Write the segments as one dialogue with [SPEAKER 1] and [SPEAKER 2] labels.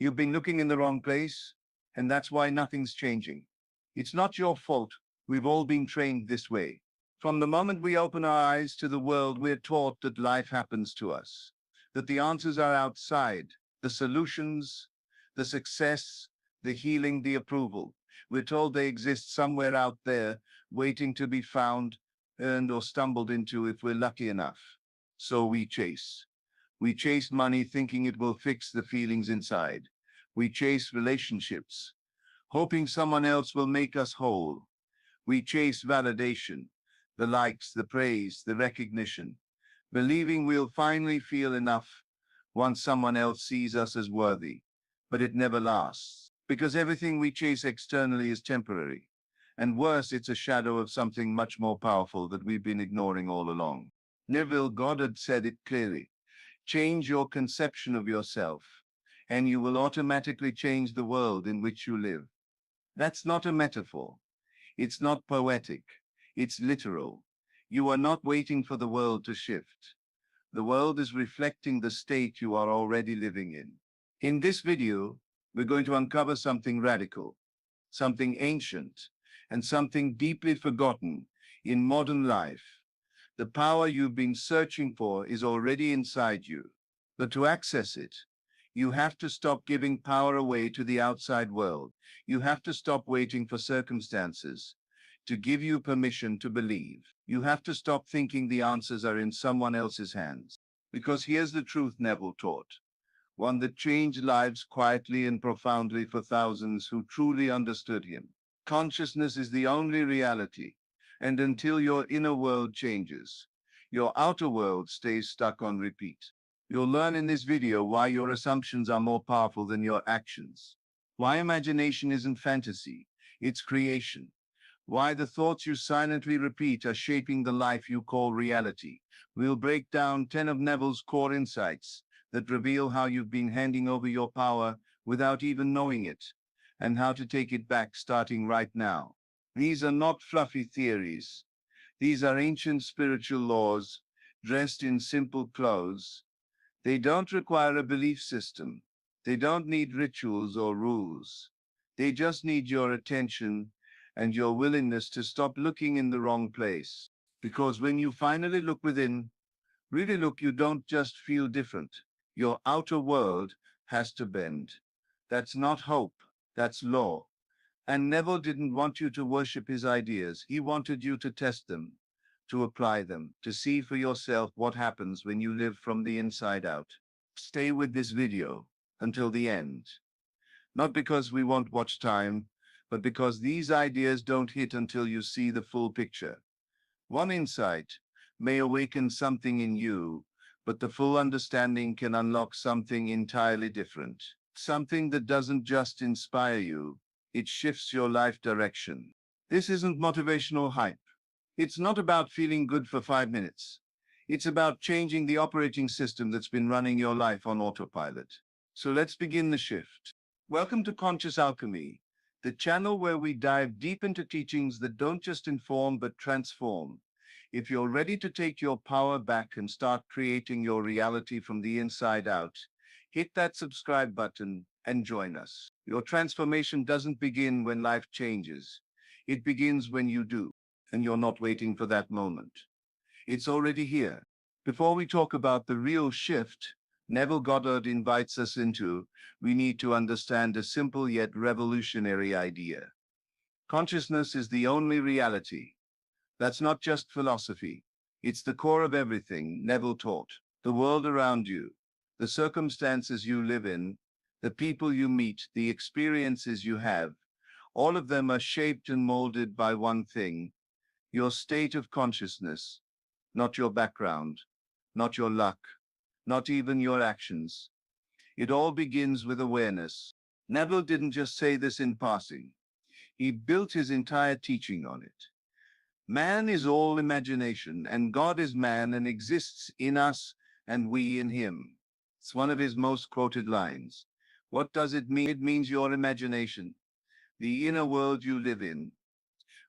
[SPEAKER 1] You've been looking in the wrong place, and that's why nothing's changing. It's not your fault. We've all been trained this way. From the moment we open our eyes to the world, we're taught that life happens to us, that the answers are outside, the solutions, the success, the healing, the approval. We're told they exist somewhere out there, waiting to be found, earned, or stumbled into if we're lucky enough. So we chase. We chase money thinking it will fix the feelings inside. We chase relationships, hoping someone else will make us whole. We chase validation, the likes, the praise, the recognition, believing we'll finally feel enough once someone else sees us as worthy. But it never lasts, because everything we chase externally is temporary. And worse, it's a shadow of something much more powerful that we've been ignoring all along. Neville Goddard said it clearly. Change your conception of yourself, and you will automatically change the world in which you live. That's not a metaphor. It's not poetic. It's literal. You are not waiting for the world to shift. The world is reflecting the state you are already living in. In this video, we're going to uncover something radical, something ancient, and something deeply forgotten in modern life. The power you've been searching for is already inside you. But to access it, you have to stop giving power away to the outside world. You have to stop waiting for circumstances to give you permission to believe. You have to stop thinking the answers are in someone else's hands. Because here's the truth Neville taught, one that changed lives quietly and profoundly for thousands who truly understood him. Consciousness is the only reality. And until your inner world changes, your outer world stays stuck on repeat. You'll learn in this video why your assumptions are more powerful than your actions, why imagination isn't fantasy, it's creation, why the thoughts you silently repeat are shaping the life you call reality. We'll break down 10 of Neville's core insights that reveal how you've been handing over your power without even knowing it, and how to take it back starting right now. These are not fluffy theories. These are ancient spiritual laws, dressed in simple clothes. They don't require a belief system. They don't need rituals or rules. They just need your attention and your willingness to stop looking in the wrong place. Because when you finally look within, really look, you don't just feel different. Your outer world has to bend. That's not hope. That's law. And Neville didn't want you to worship his ideas. He wanted you to test them, to apply them, to see for yourself what happens when you live from the inside out. Stay with this video until the end. Not because we want watch time, but because these ideas don't hit until you see the full picture. One insight may awaken something in you, but the full understanding can unlock something entirely different. Something that doesn't just inspire you, it shifts your life direction. This isn't motivational hype. It's not about feeling good for 5 minutes. It's about changing the operating system that's been running your life on autopilot. So let's begin the shift. Welcome to Conscious Alchemy, the channel where we dive deep into teachings that don't just inform but transform. If you're ready to take your power back and start creating your reality from the inside out, hit that subscribe button and join us. Your transformation doesn't begin when life changes. It begins when you do, and you're not waiting for that moment. It's already here. Before we talk about the real shift Neville Goddard invites us into, we need to understand a simple yet revolutionary idea. Consciousness is the only reality. That's not just philosophy. It's the core of everything Neville taught. The world around you, the circumstances you live in, the people you meet, the experiences you have, all of them are shaped and molded by one thing, your state of consciousness, not your background, not your luck, not even your actions. It all begins with awareness. Neville didn't just say this in passing. He built his entire teaching on it. Man is all imagination, and God is man and exists in us and we in him. It's one of his most quoted lines. What does it mean? It means your imagination, the inner world you live in,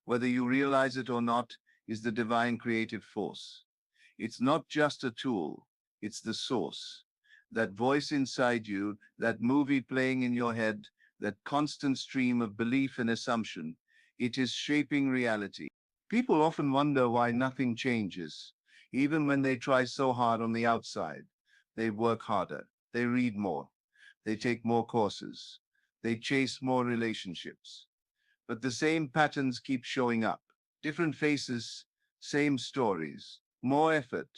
[SPEAKER 1] whether you realize it or not, is the divine creative force. It's not just a tool, it's the source. That voice inside you, that movie playing in your head, that constant stream of belief and assumption, it is shaping reality. People often wonder why nothing changes, even when they try so hard on the outside. They work harder, they read more, they take more courses, they chase more relationships. But the same patterns keep showing up. Different faces, same stories, more effort,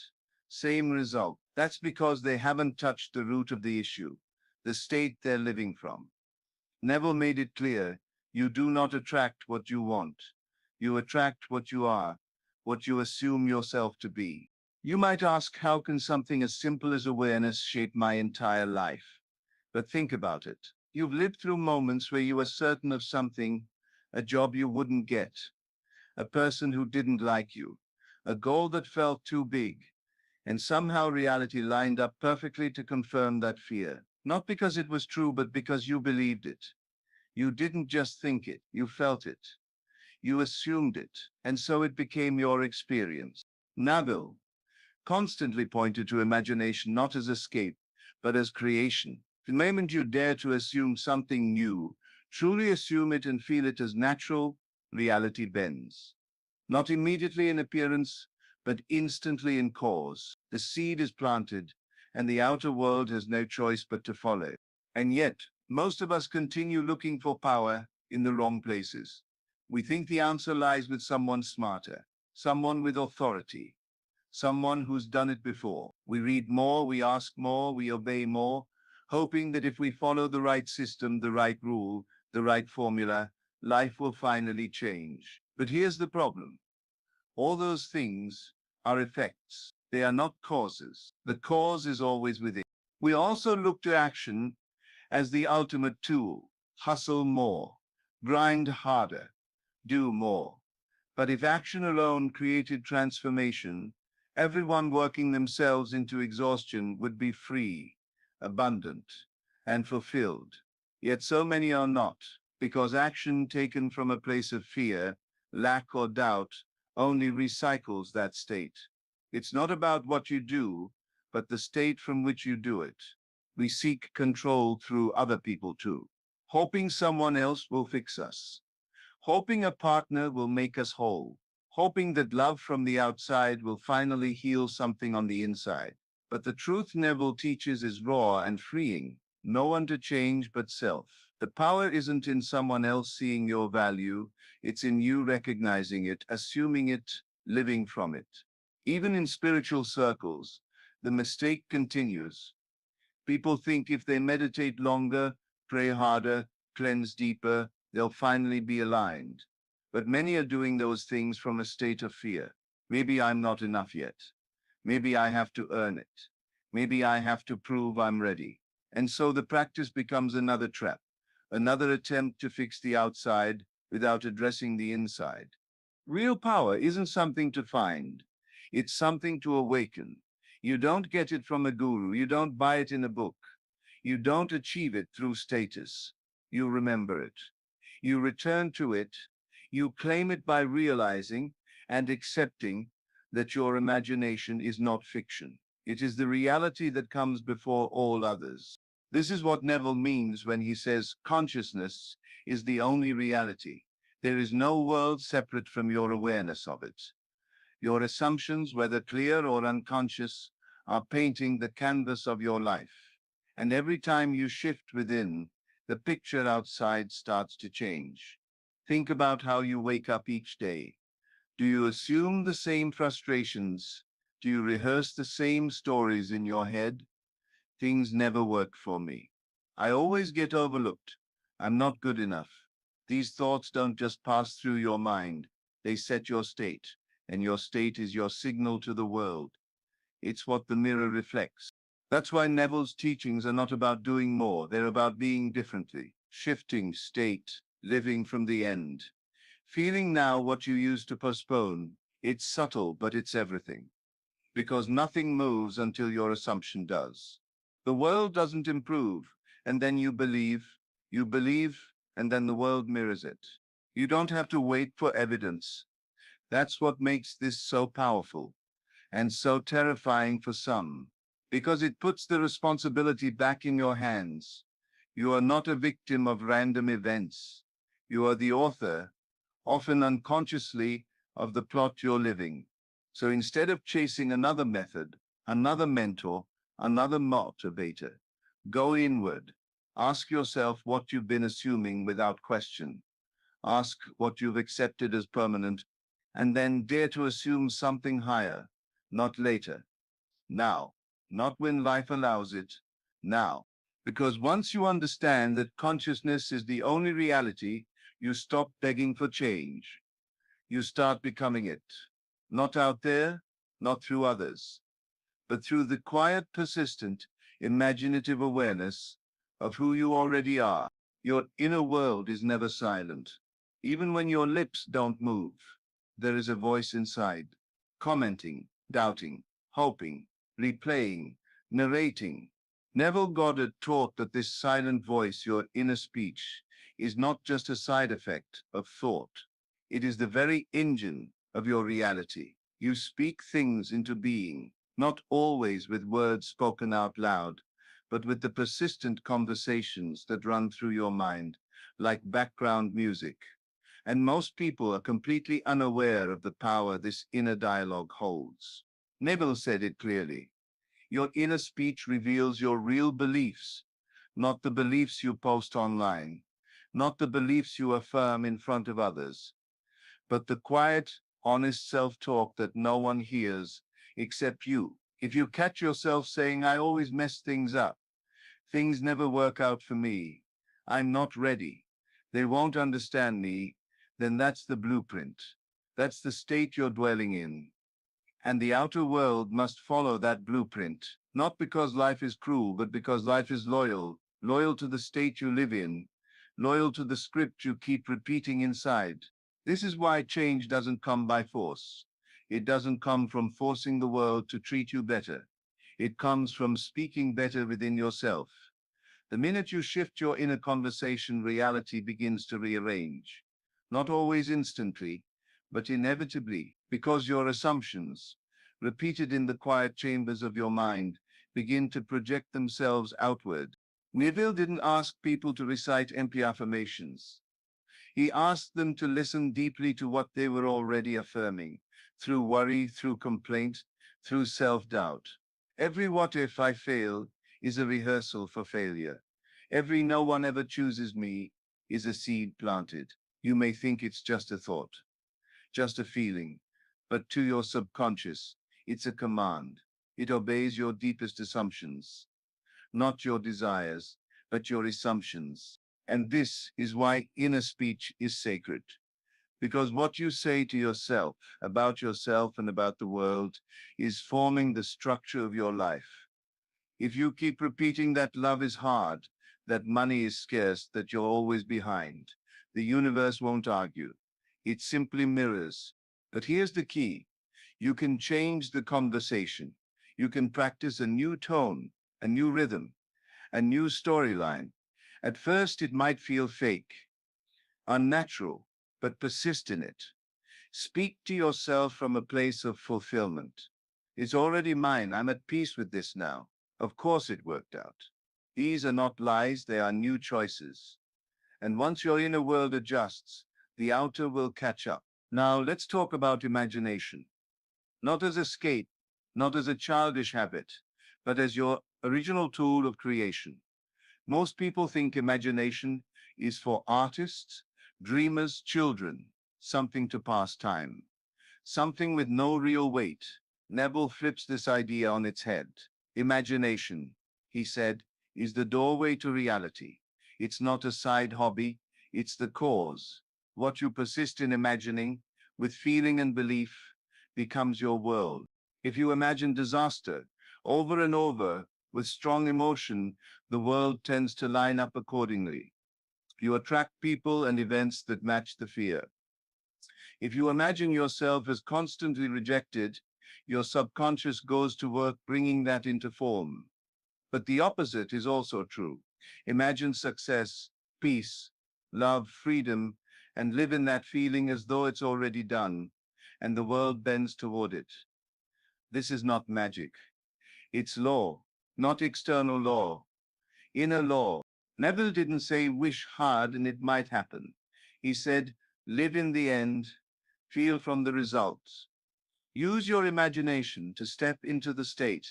[SPEAKER 1] same result. That's because they haven't touched the root of the issue, the state they're living from. Neville made it clear, you do not attract what you want. You attract what you are, what you assume yourself to be. You might ask, how can something as simple as awareness shape my entire life? But think about it. You've lived through moments where you were certain of something, a job you wouldn't get, a person who didn't like you, a goal that felt too big, and somehow reality lined up perfectly to confirm that fear. Not because it was true, but because you believed it. You didn't just think it, you felt it. You assumed it, and so it became your experience. Neville constantly pointed to imagination not as escape, but as creation. The moment you dare to assume something new, truly assume it and feel it as natural, reality bends. Not immediately in appearance, but instantly in cause. The seed is planted, and the outer world has no choice but to follow. And yet, most of us continue looking for power in the wrong places. We think the answer lies with someone smarter, someone with authority, someone who's done it before. We read more, we ask more, we obey more, hoping that if we follow the right system, the right rule, the right formula, life will finally change. But here's the problem. All those things are effects. They are not causes. The cause is always within. We also look to action as the ultimate tool. Hustle more, grind harder, do more. But if action alone created transformation, everyone working themselves into exhaustion would be free, abundant, and fulfilled. Yet so many are not, because action taken from a place of fear, lack, or doubt only recycles that state. It's not about what you do, but the state from which you do it. We seek control through other people too, hoping someone else will fix us, hoping a partner will make us whole, hoping that love from the outside will finally heal something on the inside. But the truth Neville teaches is raw and freeing. No one to change but self. The power isn't in someone else seeing your value, it's in you recognizing it, assuming it, living from it. Even in spiritual circles, the mistake continues. People think if they meditate longer, pray harder, cleanse deeper, they'll finally be aligned. But many are doing those things from a state of fear. Maybe I'm not enough yet. Maybe I have to earn it. Maybe I have to prove I'm ready. And so the practice becomes another trap, another attempt to fix the outside without addressing the inside. Real power isn't something to find. It's something to awaken. You don't get it from a guru. You don't buy it in a book. You don't achieve it through status. You remember it. You return to it. You claim it by realizing and accepting that your imagination is not fiction. It is the reality that comes before all others. This is what Neville means when he says consciousness is the only reality. There is no world separate from your awareness of it. Your assumptions, whether clear or unconscious, are painting the canvas of your life. And every time you shift within, the picture outside starts to change. Think about how you wake up each day. Do you assume the same frustrations? Do you rehearse the same stories in your head? Things never work for me. I always get overlooked. I'm not good enough. These thoughts don't just pass through your mind. They set your state, and your state is your signal to the world. It's what the mirror reflects. That's why Neville's teachings are not about doing more. They're about being differently, shifting state, living from the end. Feeling now what you used to postpone. It's subtle, but it's everything. Because nothing moves until your assumption does. The world doesn't improve, and then you believe, and then the world mirrors it. You don't have to wait for evidence. That's what makes this so powerful and so terrifying for some. because it puts the responsibility back in your hands. You are not a victim of random events. You are the author, often unconsciously, of the plot you're living. So instead of chasing another method, another mentor, another motivator, go inward. Ask yourself what you've been assuming without question. Ask what you've accepted as permanent, and then dare to assume something higher, not later. Now, not when life allows it, now. Because once you understand that consciousness is the only reality, you stop begging for change. You start becoming it. Not out there, not through others, but through the quiet, persistent, imaginative awareness of who you already are. Your inner world is never silent. Even when your lips don't move, there is a voice inside, commenting, doubting, hoping, replaying, narrating. Neville Goddard taught that this silent voice, your inner speech, is not just a side effect of thought. It is the very engine of your reality. You speak things into being, not always with words spoken out loud, but with the persistent conversations that run through your mind, like background music. And most people are completely unaware of the power this inner dialogue holds. Neville said it clearly. Your inner speech reveals your real beliefs, not the beliefs you post online, not the beliefs you affirm in front of others, but the quiet, honest self-talk that no one hears except you. If you catch yourself saying, I always mess things up, things never work out for me, I'm not ready, they won't understand me, then that's the blueprint. That's the state you're dwelling in. And the outer world must follow that blueprint, not because life is cruel, but because life is loyal, loyal to the state you live in, loyal to the script you keep repeating inside. This is why change doesn't come by force. It doesn't come from forcing the world to treat you better. It comes from speaking better within yourself. The minute you shift your inner conversation, reality begins to rearrange. Not always instantly, but inevitably, because your assumptions, repeated in the quiet chambers of your mind, begin to project themselves outward. Neville didn't ask people to recite empty affirmations. He asked them to listen deeply to what they were already affirming, through worry, through complaint, through self-doubt. Every what if I fail is a rehearsal for failure. Every no one ever chooses me is a seed planted. You may think it's just a thought, just a feeling, but to your subconscious, it's a command. It obeys your deepest assumptions, not your desires, but your assumptions. And this is why inner speech is sacred. Because what you say to yourself, about yourself and about the world, is forming the structure of your life. If you keep repeating that love is hard, that money is scarce, that you're always behind, the universe won't argue. It simply mirrors. But here's the key. You can change the conversation. You can practice a new tone, a new rhythm, a new storyline. At first, it might feel fake, unnatural, but persist in it. Speak to yourself from a place of fulfillment. It's already mine. I'm at peace with this now. Of course it worked out. These are not lies, they are new choices. And once your inner world adjusts, the outer will catch up. Now let's talk about imagination. Not as escape, not as a childish habit, but as your original tool of creation. Most people think imagination is for artists, dreamers, children, something to pass time, something with no real weight. Neville flips this idea on its head. Imagination, he said, is the doorway to reality. It's not a side hobby, it's the cause. What you persist in imagining, with feeling and belief, becomes your world. If you imagine disaster over and over with strong emotion, the world tends to line up accordingly. You attract people and events that match the fear. If you imagine yourself as constantly rejected, your subconscious goes to work bringing that into form. But the opposite is also true. Imagine success, peace, love, freedom, and live in that feeling as though it's already done, and the world bends toward it. This is not magic. It's law, not external law, inner law. Neville didn't say wish hard and it might happen. He said live in the end, feel from the results. Use your imagination to step into the state,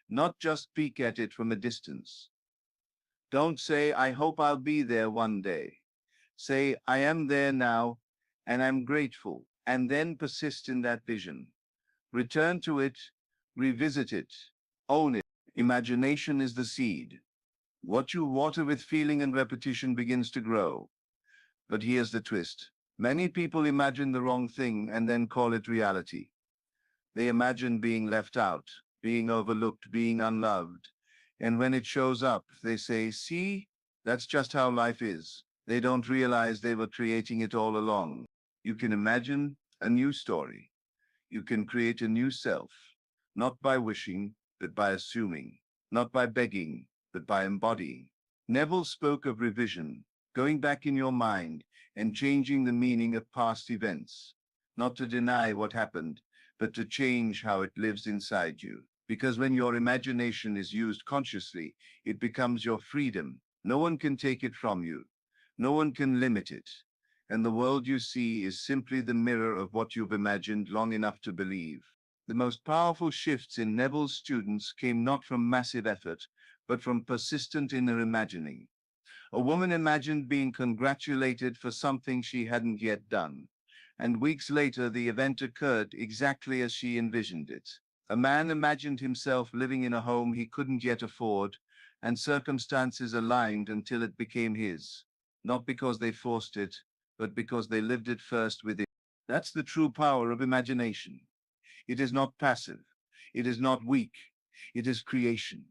[SPEAKER 1] not just peek at it from a distance. Don't say, I hope I'll be there one day. Say, I am there now, and I'm grateful, and then persist in that vision. Return to it, revisit it, own it. Imagination is the seed. What you water with feeling and repetition begins to grow. But here's the twist. Many people imagine the wrong thing and then call it reality. They imagine being left out, being overlooked, being unloved. And when it shows up, they say, see, that's just how life is. They don't realize they were creating it all along. You can imagine a new story. You can create a new self, not by wishing, but by assuming, not by begging, but by embodying. Neville spoke of revision, going back in your mind and changing the meaning of past events, not to deny what happened, but to change how it lives inside you. Because when your imagination is used consciously, it becomes your freedom. No one can take it from you. No one can limit it. And the world you see is simply the mirror of what you've imagined long enough to believe. The most powerful shifts in Neville's students came not from massive effort, but from persistent inner imagining. A woman imagined being congratulated for something she hadn't yet done, and weeks later the event occurred exactly as she envisioned it. A man imagined himself living in a home he couldn't yet afford, and circumstances aligned until it became his, not because they forced it, but because they lived it first within. That's the true power of imagination. It is not passive. It is not weak. It is creation.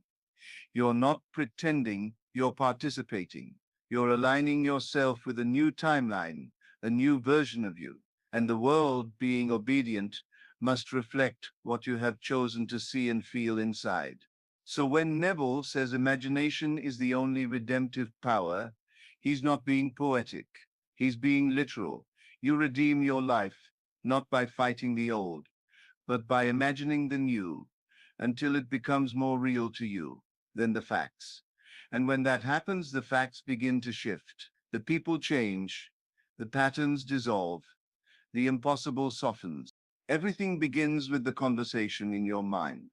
[SPEAKER 1] You're not pretending, you're participating. You're aligning yourself with a new timeline, a new version of you. And the world, being obedient, must reflect what you have chosen to see and feel inside. So when Neville says imagination is the only redemptive power, he's not being poetic. He's being literal. You redeem your life, not by fighting the old, but by imagining the new, until it becomes more real to you than the facts. And when that happens, the facts begin to shift. The people change, the patterns dissolve, the impossible softens. Everything begins with the conversation in your mind,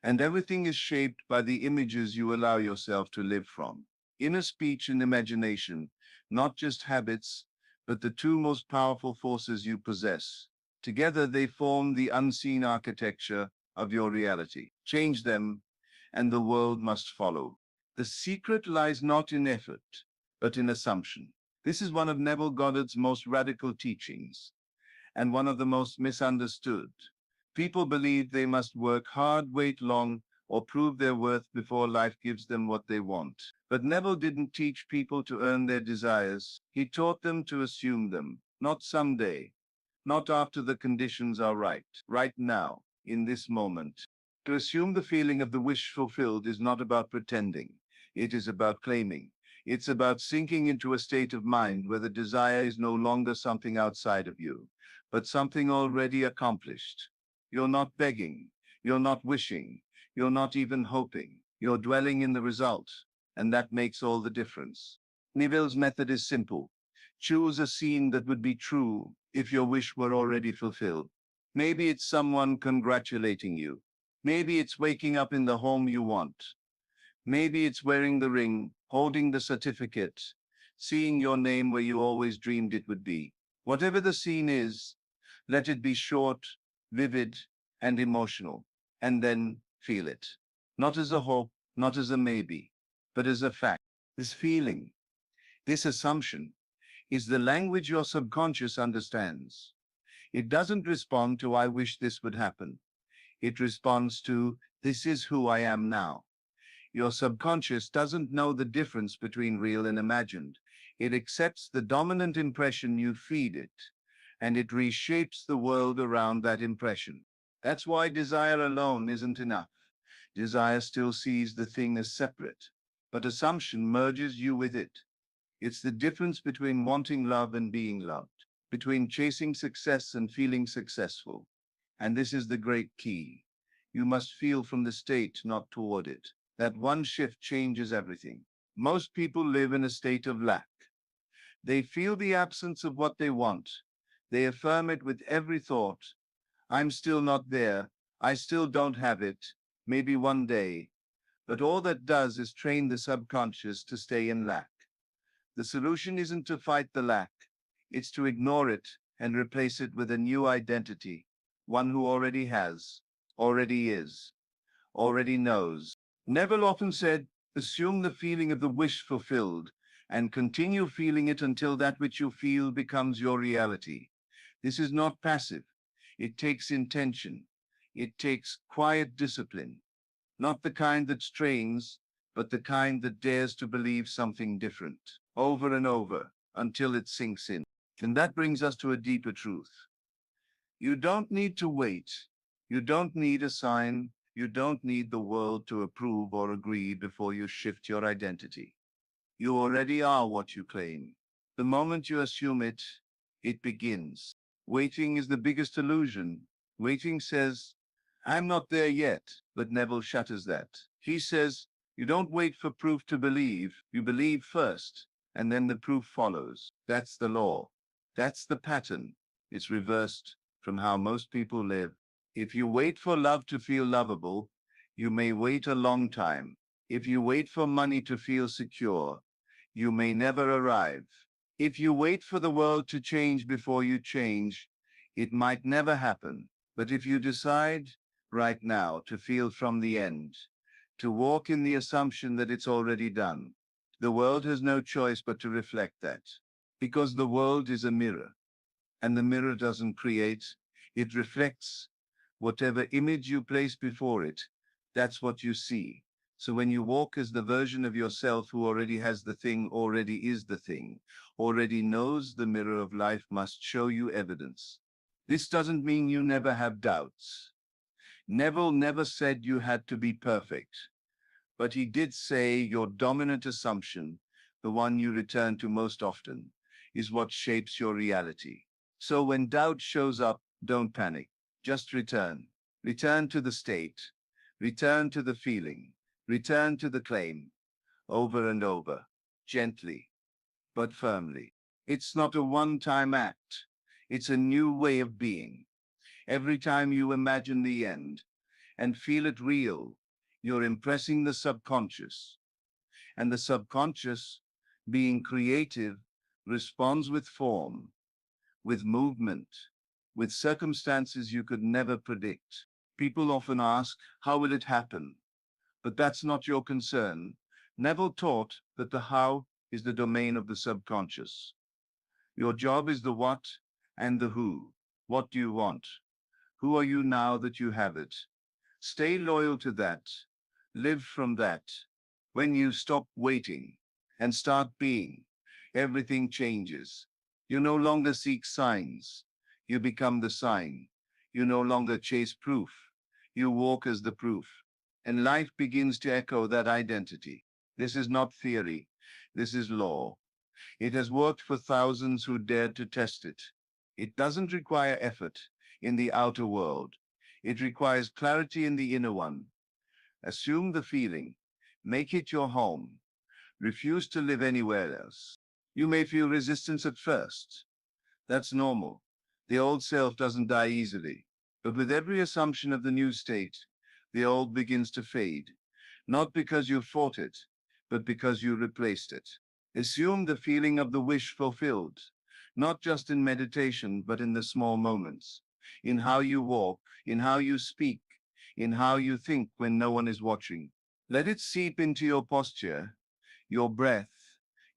[SPEAKER 1] and everything is shaped by the images you allow yourself to live from. Inner speech and imagination, not just habits, but the two most powerful forces you possess. Together they form the unseen architecture of your reality. Change them, and the world must follow. The secret lies not in effort, but in assumption. This is one of Neville Goddard's most radical teachings, and one of the most misunderstood. People believe they must work hard, wait long, or prove their worth before life gives them what they want. But Neville didn't teach people to earn their desires. He taught them to assume them, not someday, not after the conditions are right now, in this moment. To assume the feeling of the wish fulfilled is not about pretending. It is about claiming. It's about sinking into a state of mind where the desire is no longer something outside of you, but something already accomplished. You're not begging. You're not wishing. You're not even hoping. You're dwelling in the result, and that makes all the difference. Neville's method is simple. Choose a scene that would be true if your wish were already fulfilled. Maybe it's someone congratulating you. Maybe it's waking up in the home you want. Maybe it's wearing the ring, holding the certificate, seeing your name where you always dreamed it would be. Whatever the scene is, let it be short, vivid, and emotional, and then feel it. Not as a hope, not as a maybe, but as a fact. This feeling, this assumption, is the language your subconscious understands. It doesn't respond to, I wish this would happen. It responds to, this is who I am now. Your subconscious doesn't know the difference between real and imagined. It accepts the dominant impression you feed it, and it reshapes the world around that impression. That's why desire alone isn't enough. Desire still sees the thing as separate, but assumption merges you with it. It's the difference between wanting love and being loved, between chasing success and feeling successful. And this is the great key. You must feel from the state, not toward it. That one shift changes everything. Most people live in a state of lack. They feel the absence of what they want. They affirm it with every thought. I'm still not there. I still don't have it. Maybe one day. But all that does is train the subconscious to stay in lack. The solution isn't to fight the lack, it's to ignore it and replace it with a new identity, one who already has, already is, already knows. Neville often said, assume the feeling of the wish fulfilled and continue feeling it until that which you feel becomes your reality. This is not passive. It takes intention. It takes quiet discipline, not the kind that strains, but the kind that dares to believe something different, over and over, until it sinks in. And that brings us to a deeper truth. You don't need to wait. You don't need a sign. You don't need the world to approve or agree before you shift your identity. You already are what you claim. The moment you assume it, it begins. Waiting is the biggest illusion. Waiting says, I'm not there yet, but Neville shatters that. He says, you don't wait for proof to believe, you believe first, and then the proof follows. That's the law. That's the pattern. It's reversed from how most people live. If you wait for love to feel lovable, you may wait a long time. If you wait for money to feel secure, you may never arrive. If you wait for the world to change before you change, it might never happen. But if you decide right now to feel from the end, to walk in the assumption that it's already done, the world has no choice but to reflect that. Because the world is a mirror, and the mirror doesn't create, it reflects. Whatever image you place before it, that's what you see. So when you walk as the version of yourself who already has the thing, already is the thing, already knows, the mirror of life must show you evidence. This doesn't mean you never have doubts. Neville never said you had to be perfect, but he did say your dominant assumption, the one you return to most often, is what shapes your reality. So when doubt shows up, don't panic. Just return. Return to the state. Return to the feeling. Return to the claim. Over and over. Gently, but firmly. It's not a one-time act. It's a new way of being. Every time you imagine the end and feel it real, you're impressing the subconscious. And the subconscious, being creative, responds with form, with movement, with circumstances you could never predict. People often ask, how will it happen? But that's not your concern. Neville taught that the how is the domain of the subconscious. Your job is the what and the who. What do you want? Who are you now that you have it? Stay loyal to that. Live from that. When you stop waiting and start being, everything changes. You no longer seek signs. You become the sign. You no longer chase proof. You walk as the proof. And life begins to echo that identity. This is not theory. This is law. It has worked for thousands who dared to test it. It doesn't require effort in the outer world. It requires clarity in the inner one. Assume the feeling. Make it your home. Refuse to live anywhere else. You may feel resistance at first. That's normal. The old self doesn't die easily. But with every assumption of the new state, the old begins to fade. Not because you fought it, but because you replaced it. Assume the feeling of the wish fulfilled, not just in meditation, but in the small moments, in how you walk, in how you speak, in how you think when no one is watching. Let it seep into your posture, your breath,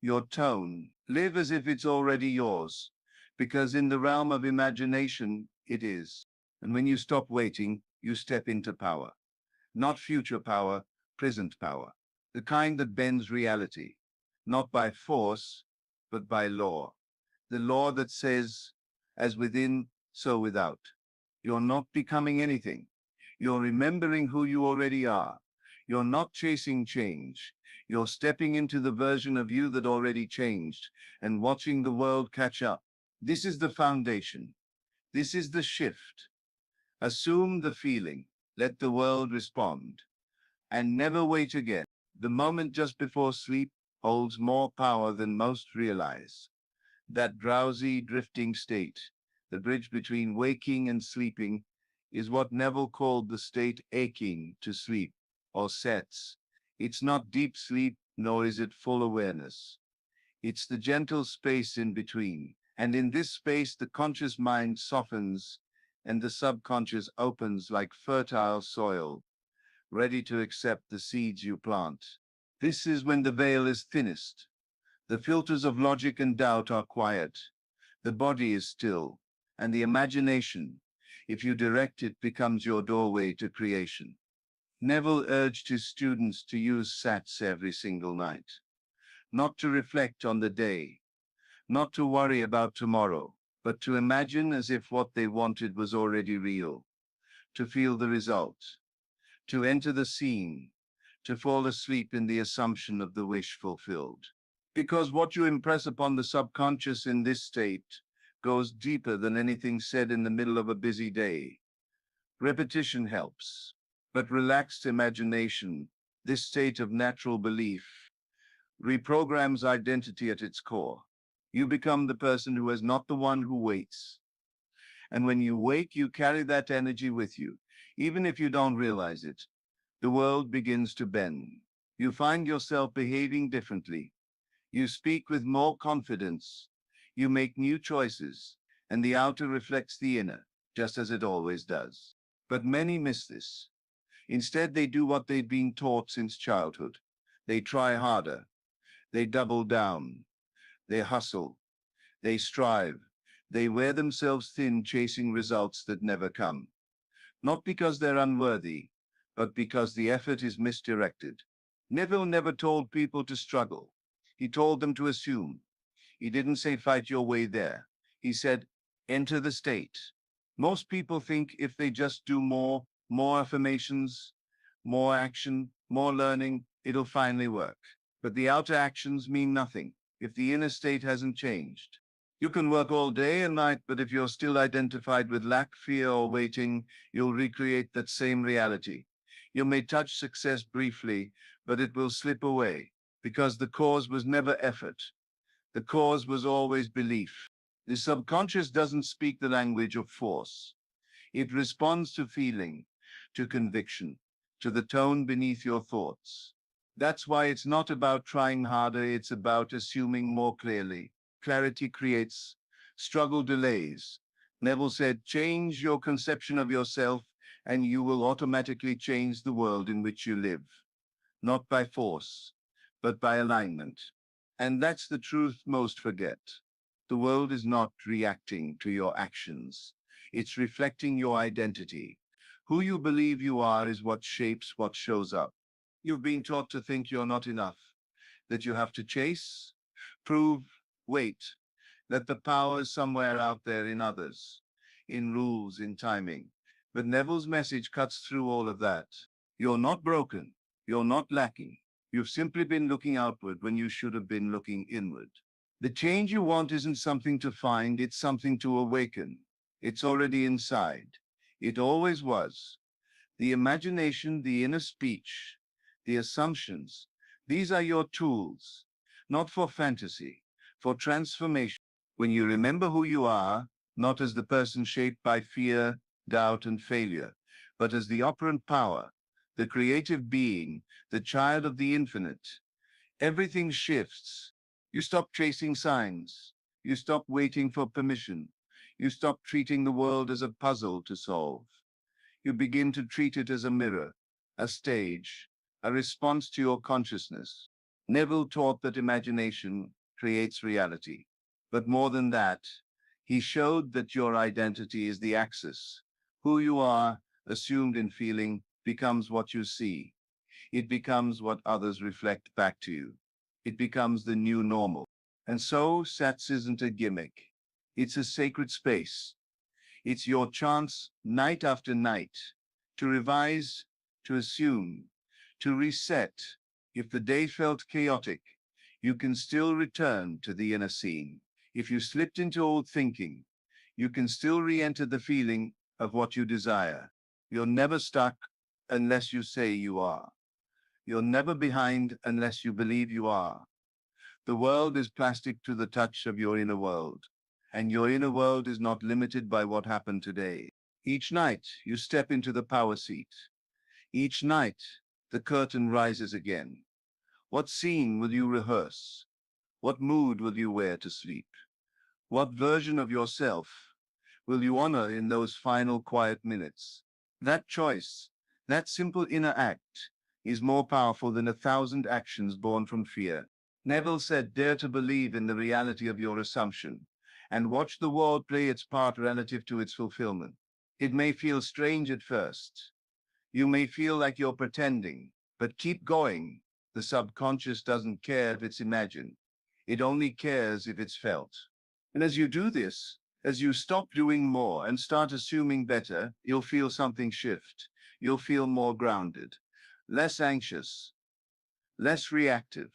[SPEAKER 1] your tone. Live as if it's already yours, because in the realm of imagination, it is. And when you stop waiting, you step into power. Not future power, present power. The kind that bends reality, not by force, but by law. The law that says, as within, so without. You're not becoming anything. You're remembering who you already are. You're not chasing change. You're stepping into the version of you that already changed and watching the world catch up. This is the foundation. This is the shift. Assume the feeling. Let the world respond. And never wait again. The moment just before sleep holds more power than most realize. That drowsy, drifting state, the bridge between waking and sleeping, is what Neville called the state aching to sleep, or sets. It's not deep sleep, nor is it full awareness. It's the gentle space in between. And in this space, the conscious mind softens and the subconscious opens like fertile soil, ready to accept the seeds you plant. This is when the veil is thinnest. The filters of logic and doubt are quiet. The body is still, and the imagination, if you direct it, becomes your doorway to creation. Neville urged his students to use SATs every single night, not to reflect on the day, not to worry about tomorrow, but to imagine as if what they wanted was already real, to feel the result, to enter the scene, to fall asleep in the assumption of the wish fulfilled. Because what you impress upon the subconscious in this state goes deeper than anything said in the middle of a busy day. Repetition helps, but relaxed imagination, this state of natural belief, reprograms identity at its core. You become the person who is not the one who waits. And when you wake, you carry that energy with you, even if you don't realize it. The world begins to bend. You find yourself behaving differently. You speak with more confidence. You make new choices, and the outer reflects the inner, just as it always does. But many miss this. Instead, they do what they've been taught since childhood. They try harder. They double down. They hustle. They strive. They wear themselves thin, chasing results that never come. Not because they're unworthy, but because the effort is misdirected. Neville never told people to struggle. He told them to assume. He didn't say fight your way there. He said, enter the state. Most people think if they just do more affirmations, more action, more learning, it'll finally work. But the outer actions mean nothing if the inner state hasn't changed. You can work all day and night, but if you're still identified with lack, fear, or waiting, you'll recreate that same reality. You may touch success briefly, but it will slip away because the cause was never effort. The cause was always belief. The subconscious doesn't speak the language of force. It responds to feeling, to conviction, to the tone beneath your thoughts. That's why it's not about trying harder, it's about assuming more clearly. Clarity creates, struggle delays. Neville said, change your conception of yourself and you will automatically change the world in which you live. Not by force, but by alignment. And that's the truth most forget. The world is not reacting to your actions. It's reflecting your identity. Who you believe you are is what shapes what shows up. You've been taught to think you're not enough, that you have to chase, prove, wait, that the power is somewhere out there in others, in rules, in timing. But Neville's message cuts through all of that. You're not broken. You're not lacking. You've simply been looking outward when you should have been looking inward. The change you want isn't something to find, it's something to awaken. It's already inside. It always was. The imagination, the inner speech, the assumptions, these are your tools, not for fantasy, for transformation. When you remember who you are, not as the person shaped by fear, doubt, and failure, but as the operant power, the creative being, the child of the infinite, everything shifts. You stop chasing signs. You stop waiting for permission. You stop treating the world as a puzzle to solve. You begin to treat it as a mirror, a stage, a response to your consciousness. Neville taught that imagination creates reality. But more than that, he showed that your identity is the axis. Who you are, assumed in feeling, becomes what you see. It becomes what others reflect back to you. It becomes the new normal. And so, SATS isn't a gimmick. It's a sacred space. It's your chance, night after night, to revise, to assume, to reset. If the day felt chaotic, you can still return to the inner scene. If you slipped into old thinking, you can still re-enter the feeling of what you desire. You're never stuck unless you say you are. You're never behind unless you believe you are. The world is plastic to the touch of your inner world, and your inner world is not limited by what happened today. Each night you step into the power seat. Each night the curtain rises again. What scene will you rehearse? What mood will you wear to sleep? What version of yourself will you honor in those final quiet minutes? That choice, that simple inner act, is more powerful than 1,000 actions born from fear. Neville said, dare to believe in the reality of your assumption and watch the world play its part relative to its fulfillment. It may feel strange at first. You may feel like you're pretending, but keep going. The subconscious doesn't care if it's imagined. It only cares if it's felt. And as you do this, as you stop doing more and start assuming better, you'll feel something shift. You'll feel more grounded, less anxious, less reactive,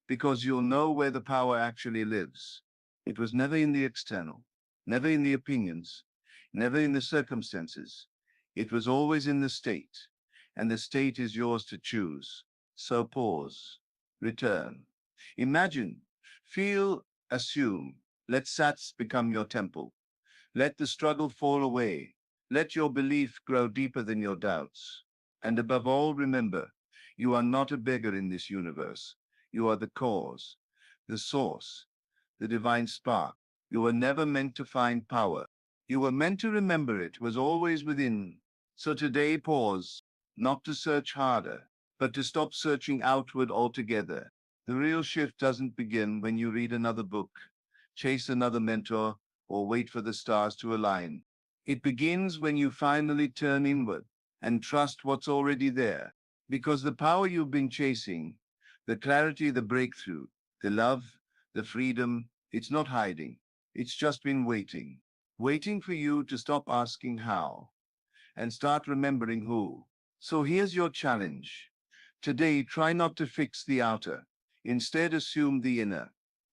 [SPEAKER 1] because you'll know where the power actually lives. It was never in the external, never in the opinions, never in the circumstances. It was always in the state, and the state is yours to choose. So pause, return, imagine, feel, assume. Let Sats become your temple. Let the struggle fall away. Let your belief grow deeper than your doubts. And above all, remember, you are not a beggar in this universe. You are the cause, the source, the divine spark. You were never meant to find power. You were meant to remember it was always within. So today, pause, not to search harder, but to stop searching outward altogether. The real shift doesn't begin when you read another book, chase another mentor, or wait for the stars to align. It begins when you finally turn inward and trust what's already there. Because the power you've been chasing, the clarity, the breakthrough, the love, the freedom, it's not hiding. It's just been waiting. Waiting for you to stop asking how and start remembering who. So here's your challenge. Today, try not to fix the outer. Instead, assume the inner.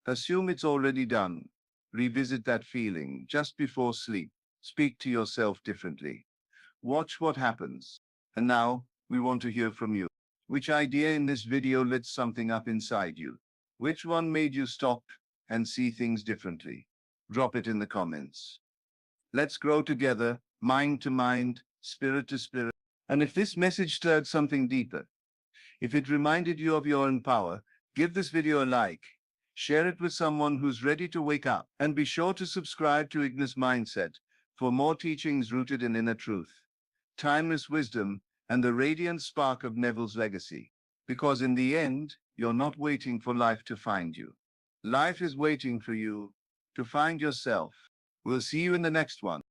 [SPEAKER 1] Assume it's already done. Revisit that feeling just before sleep. Speak to yourself differently. Watch what happens. And now, we want to hear from you. Which idea in this video lit something up inside you? Which one made you stop and see things differently? Drop it in the comments. Let's grow together, mind to mind, spirit to spirit. And if this message stirred something deeper, if it reminded you of your own power, give this video a like, share it with someone who's ready to wake up, and be sure to subscribe to Ignis Mindset for more teachings rooted in inner truth, timeless wisdom, and the radiant spark of Neville's legacy. Because in the end, you're not waiting for life to find you. Life is waiting for you to find yourself. We'll see you in the next one.